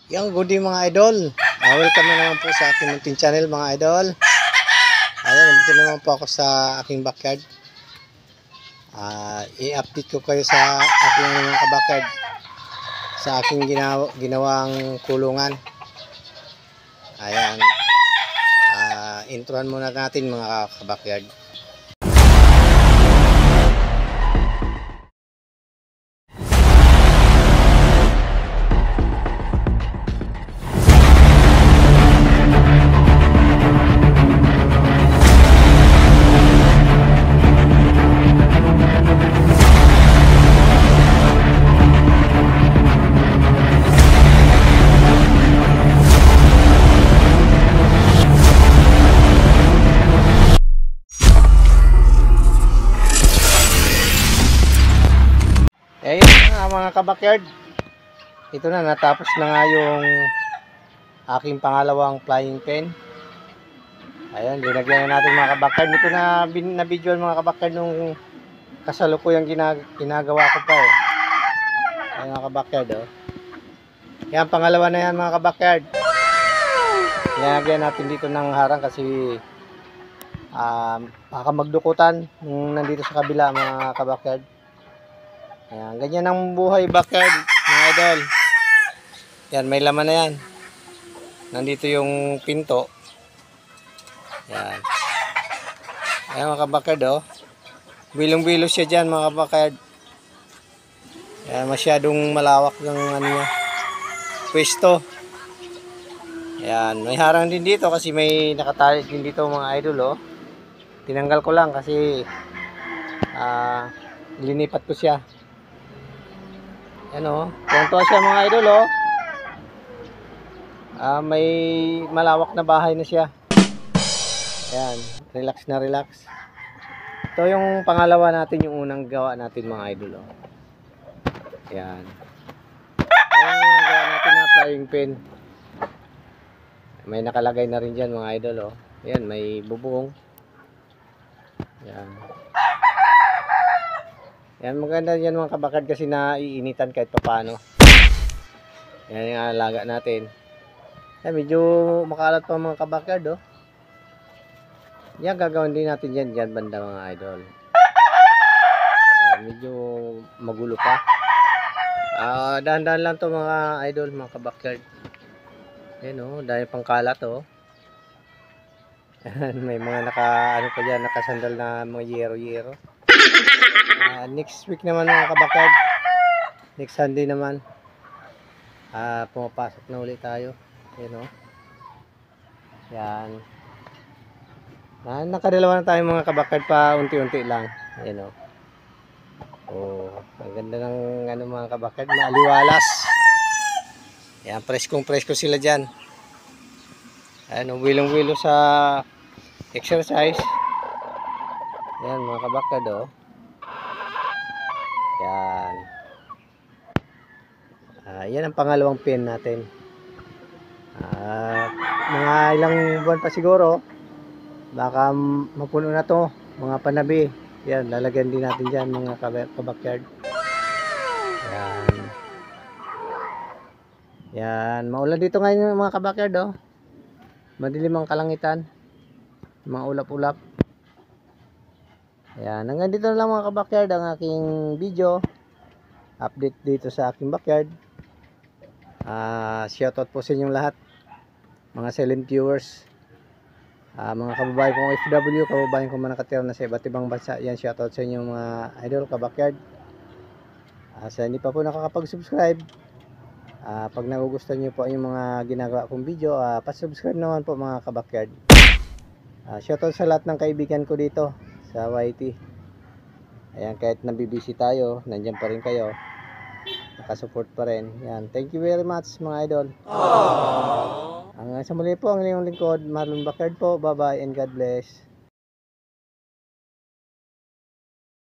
Yung good day mga idol. Welcome na naman po sa aking munting channel mga idol. Ayan, nandito naman po ako sa aking backyard. I-update ko kayo sa aking mga kabakyard. Sa aking ginawang kulungan. Ayan. Introhan muna natin mga kabakyard. Ayun nga mga kabakyard. Ito na, natapos na nga yung aking pangalawang flying pen. Ayan, dinagyan na natin mga kabakyard. Ito na video mga kabakyard nung kasalukuyang ginagawa ko pa eh. Ayan mga kabakyard oh. Yan, pangalawa na yan mga kabakyard. Dinagyan natin dito ng harang kasi baka magdukutan nung nandito sa kabila mga kabakyard. Ayan, ganyan ang buhay backyard mga idol. Yan, may laman na yan. Nandito yung pinto. Yan. Ayan mga backyard oh. Bilong-bilo siya dyan mga backyard. Ayan, masyadong malawak ng ano niya, pwesto. Ayan, may harang din dito kasi may nakatali din dito mga idol oh. Tinanggal ko lang kasi linipat ko siya. Yan o, tuwa siya mga idol o. May malawak na bahay na siya. Yan, relax na relax. Ito yung pangalawa natin, yung unang gawa natin mga idol o. Yan. Ito yung unang gawa natin na flying pen. May nakalagay na rin dyan mga idol o. Yan, may bubong. Yan. Yan, maganda yan mga kabakard kasi naiinitan kahit paano. Yan yung alaga natin. Yan, medyo makalat pa mga kabakard oh. Yan, gagawin din natin dyan banda mga idol. Yan, medyo magulo pa. Dahan-dahan lang to mga idol, mga kabakard. Yan oh, dahil pang kalat oh. Yan, may mga nakasandal na mga yero-yero. Next week naman mga kabakard, next Sunday naman pumapasok na ulit tayo. Ayan o. Yan. Nakadalawa na tayo mga kabakard pa unti-unti lang. Ayan o. Oh, ang ganda ng ano mga kabakard, maaliwalas. Yan, preskong-presko sila dyan. Ayan o, wilong-wilo sa exercise. Yan mga kabakard o. Yan. Yan ang pangalawang pen natin. Mga ilang buwan pa siguro, baka mapuno na to, mga panabi. Yan, lalagyan din natin dyan mga kabakyard. Yan. Yan, maulan dito ngayon mga kabakyard oh. Madilim ang kalangitan. Mga ulap-ulap. Ayan, hanggang dito na lang mga kabakyard ang aking video update dito sa aking backyard. Shoutout po sa inyong lahat mga silent viewers, mga kababayan kong FW, kababayan kong nakatira na sa iba't ibang bansa. Yan, shoutout sa inyong mga idol kabakyard. Sa hindi pa po nakakapag-subscribe, pag nagugustuhan nyo po yung mga ginagawa kong video, pa-subscribe naman po mga kabakyard. Shoutout sa lahat ng kaibigan ko dito sa YT. Ayan, kahit nabibisi tayo, nandiyan pa rin kayo, nakasupport pa rin. Yan, thank you very much mga idol. Hanggang sa muli po ang inyong lingkod, Marlon Backyard po. Bye bye and God bless.